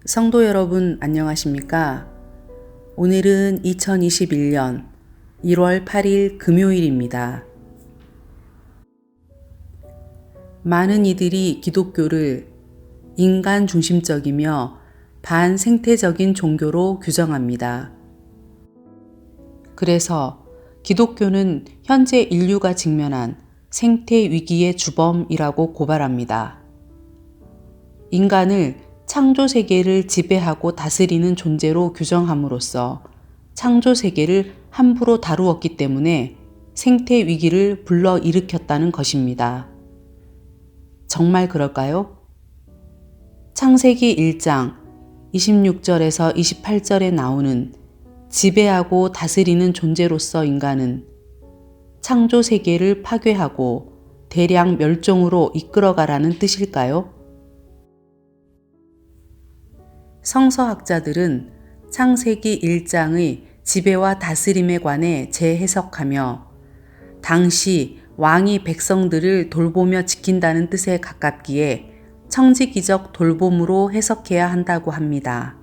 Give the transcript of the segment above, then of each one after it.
성도 여러분 안녕하십니까? 오늘은 2021년 1월 8일 금요일입니다. 많은 이들이 기독교를 인간 중심적이며 반생태적인 종교로 규정합니다. 그래서 기독교는 현재 인류가 직면한 생태 위기의 주범이라고 고발합니다. 인간을 창조 세계를 지배하고 다스리는 존재로 규정함으로써 창조 세계를 함부로 다루었기 때문에 생태 위기를 불러일으켰다는 것입니다. 정말 그럴까요? 창세기 1장 26절에서 28절에 나오는 지배하고 다스리는 존재로서 인간은 창조 세계를 파괴하고 대량 멸종으로 이끌어가라는 뜻일까요? 성서학자들은 창세기 1장의 지배와 다스림에 관해 재해석하며 당시 왕이 백성들을 돌보며 지킨다는 뜻에 가깝기에 청지기적 돌봄으로 해석해야 한다고 합니다.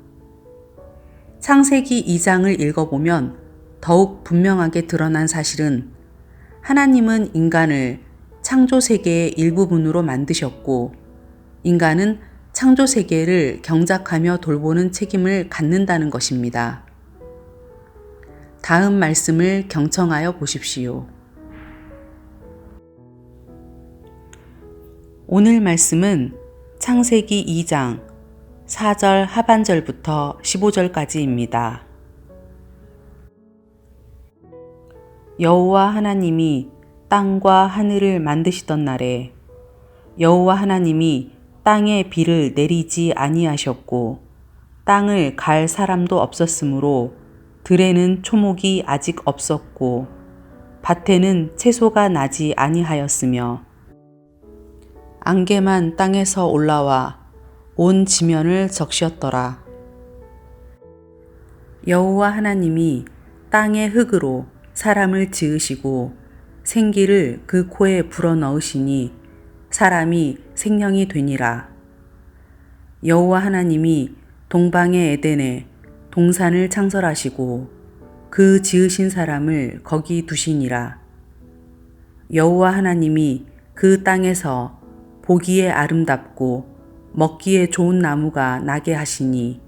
창세기 2장을 읽어보면 더욱 분명하게 드러난 사실은 하나님은 인간을 창조 세계의 일부분으로 만드셨고 인간은 창조 세계를 경작하며 돌보는 책임을 갖는다는 것입니다. 다음 말씀을 경청하여 보십시오. 오늘 말씀은 창세기 2장 4절 하반절부터 15절까지입니다. 여호와 하나님이 땅과 하늘을 만드시던 날에 여호와 하나님이 땅에 비를 내리지 아니하셨고 땅을 갈 사람도 없었으므로 들에는 초목이 아직 없었고 밭에는 채소가 나지 아니하였으며 안개만 땅에서 올라와 온 지면을 적셨더라. 여호와 하나님이 땅의 흙으로 사람을 지으시고 생기를 그 코에 불어넣으시니 사람이 생명이 되니라. 여호와 하나님이 동방의 에덴에 동산을 창설하시고 그 지으신 사람을 거기 두시니라. 여호와 하나님이 그 땅에서 보기에 아름답고 먹기에 좋은 나무가 나게 하시니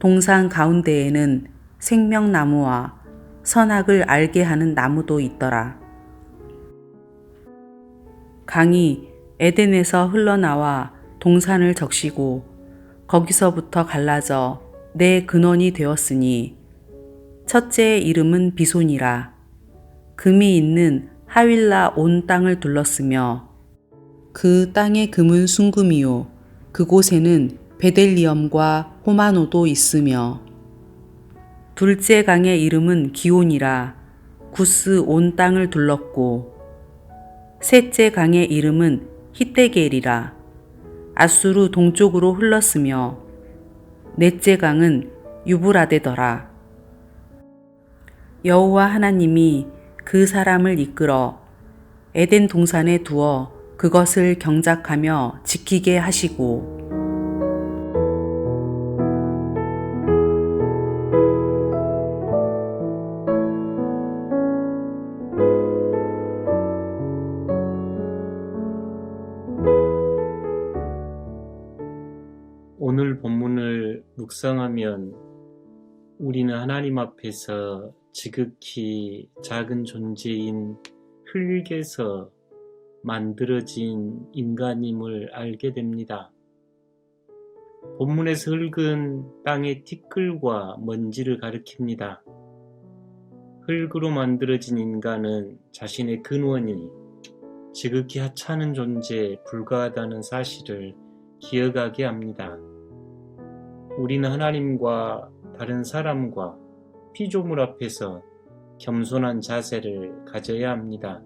동산 가운데에는 생명나무와 선악을 알게 하는 나무도 있더라. 강이 에덴에서 흘러나와 동산을 적시고 거기서부터 갈라져 내 근원이 되었으니 첫째의 이름은 비손이라. 금이 있는 하윌라 온 땅을 둘렀으며 그 땅의 금은 순금이요 그곳에는 베델리엄과 호마노도 있으며 둘째 강의 이름은 기온이라. 구스 온 땅을 둘렀고 셋째 강의 이름은 히데겔이라. 아수르 동쪽으로 흘렀으며 넷째 강은 유브라데더라. 여호와 하나님이 그 사람을 이끌어 에덴 동산에 두어 그것을 경작하며 지키게 하시고 오늘 본문을 묵상하면 우리는 하나님 앞에서 지극히 작은 존재인 흙에서 만들어진 인간임을 알게 됩니다. 본문에서 흙은 땅의 티끌과 먼지를 가리킵니다. 흙으로 만들어진 인간은 자신의 근원이 지극히 하찮은 존재에 불과하다는 사실을 기억하게 합니다. 우리는 하나님과 다른 사람과 피조물 앞에서 겸손한 자세를 가져야 합니다.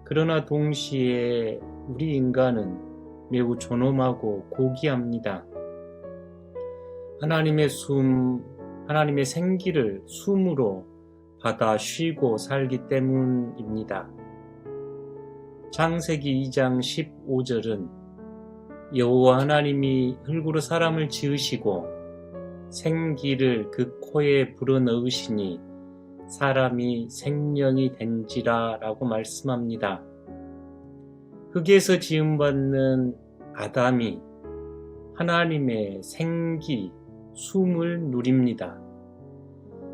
그러나 동시에 우리 인간은 매우 존엄하고 고귀합니다. 하나님의 생기를 숨으로 받아 쉬고 살기 때문입니다. 창세기 2장 15절은 여호와 하나님이 흙으로 사람을 지으시고 생기를 그 코에 불어넣으시니 사람이 생명이 된지라 라고 말씀합니다. 흙에서 지음받는 아담이 하나님의 생기, 숨을 누립니다.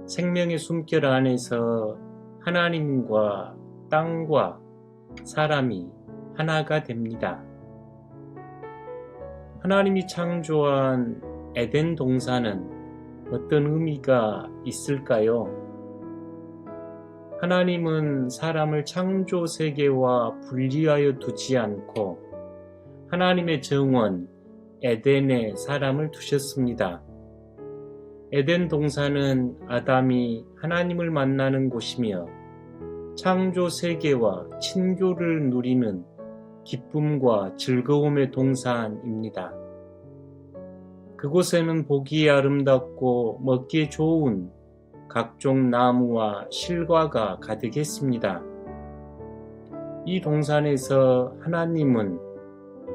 생명의 숨결 안에서 하나님과 땅과 사람이 하나가 됩니다. 하나님이 창조한 에덴 동산은 어떤 의미가 있을까요? 하나님은 사람을 창조 세계와 분리하여 두지 않고 하나님의 정원 에덴에 사람을 두셨습니다. 에덴 동산은 아담이 하나님을 만나는 곳이며 창조 세계와 친교를 누리는 기쁨과 즐거움의 동산입니다. 그곳에는 보기에 아름답고 먹기에 좋은 각종 나무와 실과가 가득했습니다. 이 동산에서 하나님은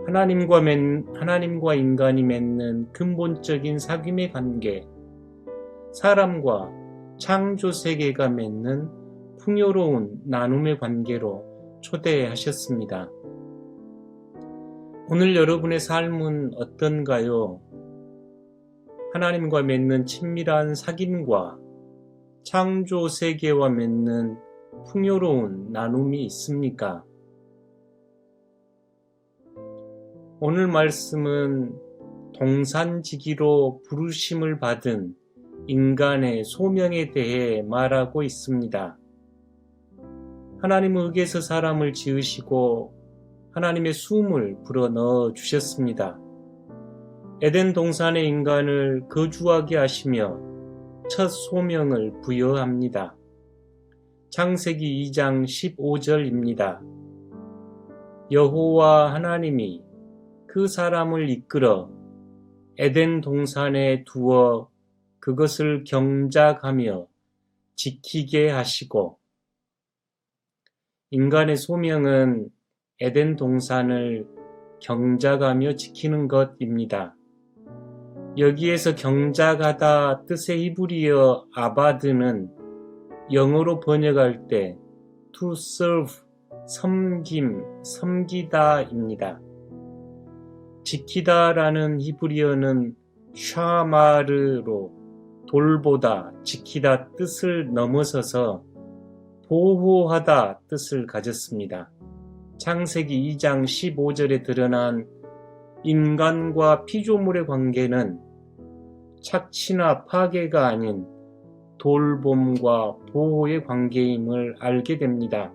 하나님과 인간이 맺는 근본적인 사귐의 관계, 사람과 창조 세계가 맺는 풍요로운 나눔의 관계로 초대하셨습니다. 오늘 여러분의 삶은 어떤가요? 하나님과 맺는 친밀한 사귐과 창조 세계와 맺는 풍요로운 나눔이 있습니까? 오늘 말씀은 동산지기로 부르심을 받은 인간의 소명에 대해 말하고 있습니다. 하나님은 흙에서 사람을 지으시고 하나님의 숨을 불어넣어 주셨습니다. 에덴 동산의 인간을 거주하게 하시며 첫 소명을 부여합니다. 창세기 2장 15절입니다. 여호와 하나님이 그 사람을 이끌어 에덴 동산에 두어 그것을 경작하며 지키게 하시고, 인간의 소명은 에덴 동산을 경작하며 지키는 것입니다. 여기에서 경작하다 뜻의 히브리어 아바드는 영어로 번역할 때 to serve, 섬김, 섬기다입니다. 지키다라는 히브리어는 샤마르로 돌보다, 지키다 뜻을 넘어서서 보호하다 뜻을 가졌습니다. 창세기 2장 15절에 드러난 인간과 피조물의 관계는 착취나 파괴가 아닌 돌봄과 보호의 관계임을 알게 됩니다.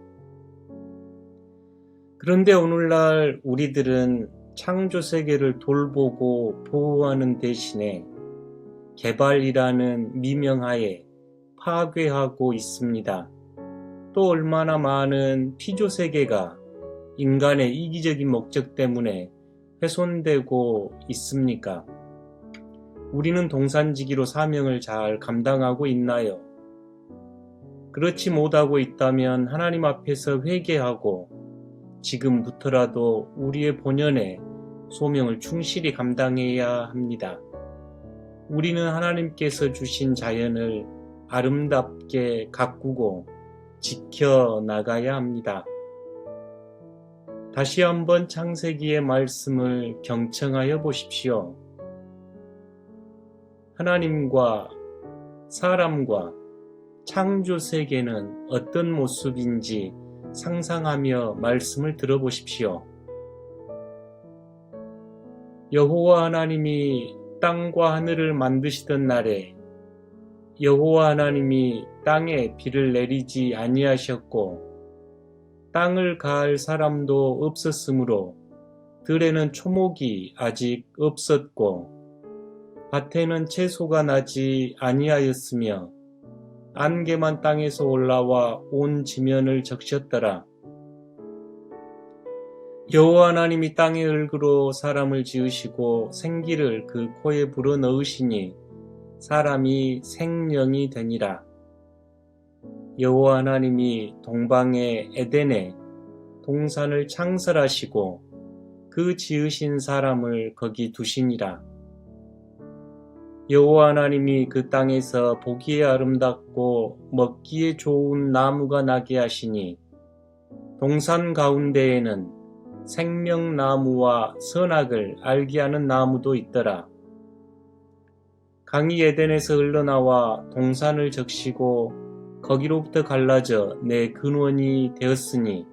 그런데 오늘날 우리들은 창조 세계를 돌보고 보호하는 대신에 개발이라는 미명하에 파괴하고 있습니다. 또 얼마나 많은 피조 세계가 인간의 이기적인 목적 때문에 훼손되고 있습니까? 우리는 동산지기로 사명을 잘 감당하고 있나요? 그렇지 못하고 있다면 하나님 앞에서 회개하고 지금부터라도 우리의 본연의 소명을 충실히 감당해야 합니다. 우리는 하나님께서 주신 자연을 아름답게 가꾸고 지켜나가야 합니다. 다시 한번 창세기의 말씀을 경청하여 보십시오. 하나님과 사람과 창조 세계는 어떤 모습인지 상상하며 말씀을 들어보십시오. 여호와 하나님이 땅과 하늘을 만드시던 날에 여호와 하나님이 땅에 비를 내리지 아니하셨고 땅을 가할 사람도 없었으므로 들에는 초목이 아직 없었고 밭에는 채소가 나지 아니하였으며 안개만 땅에서 올라와 온 지면을 적셨더라. 여호와 하나님이 땅의 흙으로 사람을 지으시고 생기를 그 코에 불어넣으시니 사람이 생명이 되니라. 여호와 하나님이 동방의 에덴에 동산을 창설하시고 그 지으신 사람을 거기 두시니라. 여호와 하나님이 그 땅에서 보기에 아름답고 먹기에 좋은 나무가 나게 하시니 동산 가운데에는 생명나무와 선악을 알게 하는 나무도 있더라. 강이 에덴에서 흘러나와 동산을 적시고 거기로부터 갈라져 내 근원이 되었으니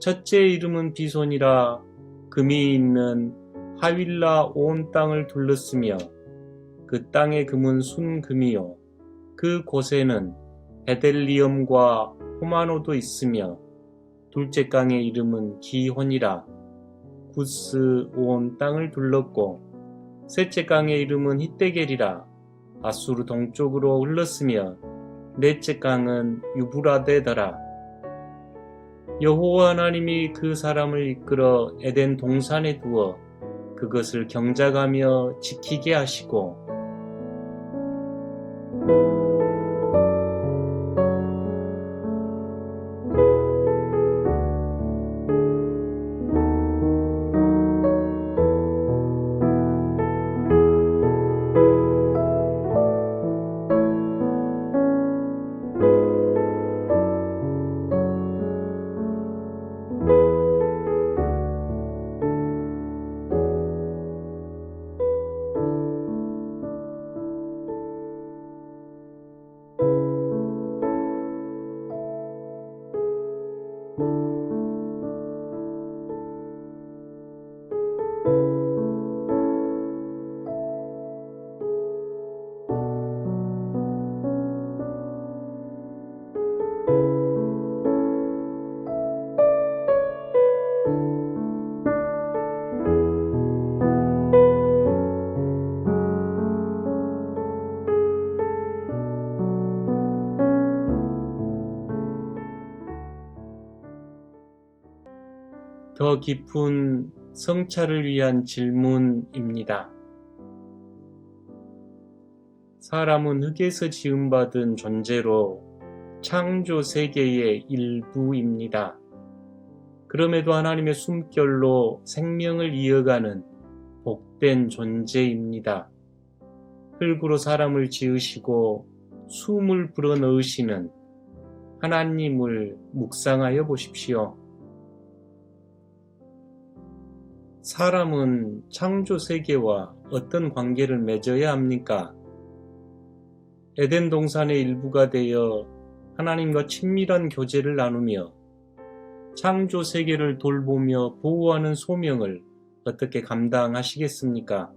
첫째의 이름은 비손이라. 금이 있는 하윌라 온 땅을 둘렀으며 그 땅의 금은 순금이요 그 곳에는 베델리엄과 호마노도 있으며 둘째 강의 이름은 기혼이라. 구스 온 땅을 둘렀고 셋째 강의 이름은 히데겔이라. 아수르 동쪽으로 흘렀으며 넷째 강은 유브라데더라. 여호와 하나님이 그 사람을 이끌어 에덴 동산에 두어 그것을 경작하며 지키게 하시고 더 깊은 성찰을 위한 질문입니다. 사람은 흙에서 지음받은 존재로 창조 세계의 일부입니다. 그럼에도 하나님의 숨결로 생명을 이어가는 복된 존재입니다. 흙으로 사람을 지으시고 숨을 불어넣으시는 하나님을 묵상하여 보십시오. 사람은 창조 세계와 어떤 관계를 맺어야 합니까? 에덴 동산의 일부가 되어 하나님과 친밀한 교제를 나누며 창조 세계를 돌보며 보호하는 소명을 어떻게 감당하시겠습니까?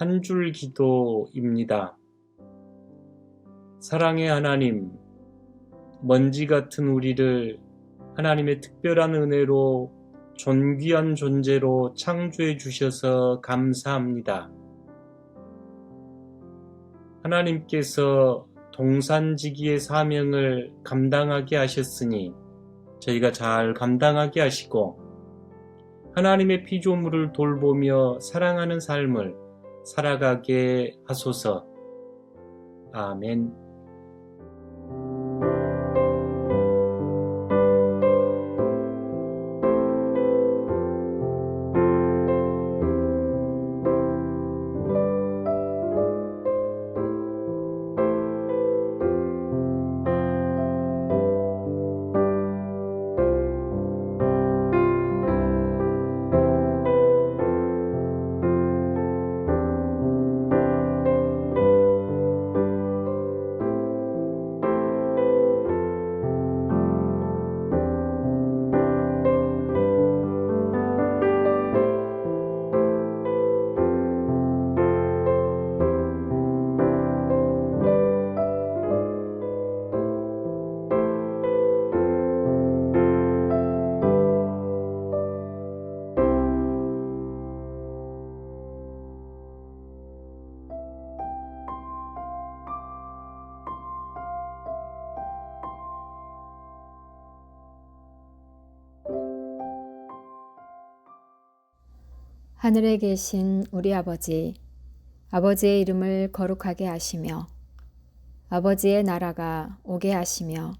한 줄 기도입니다. 사랑의 하나님, 먼지 같은 우리를 하나님의 특별한 은혜로 존귀한 존재로 창조해 주셔서 감사합니다. 하나님께서 동산지기의 사명을 감당하게 하셨으니 저희가 잘 감당하게 하시고 하나님의 피조물을 돌보며 사랑하는 삶을 살아가게 하소서. 아멘. 하늘에 계신 우리 아버지, 아버지의 이름을 거룩하게 하시며 아버지의 나라가 오게 하시며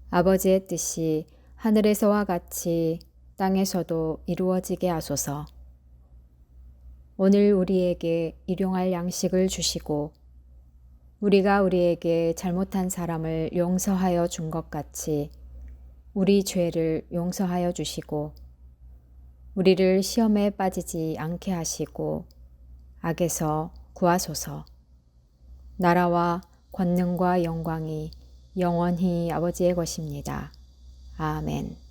아버지의 뜻이 하늘에서와 같이 땅에서도 이루어지게 하소서. 오늘 우리에게 일용할 양식을 주시고 우리가 우리에게 잘못한 사람을 용서하여 준 것 같이 우리 죄를 용서하여 주시고 우리를 시험에 빠지지 않게 하시고 악에서 구하소서. 나라와 권능과 영광이 영원히 아버지의 것입니다. 아멘.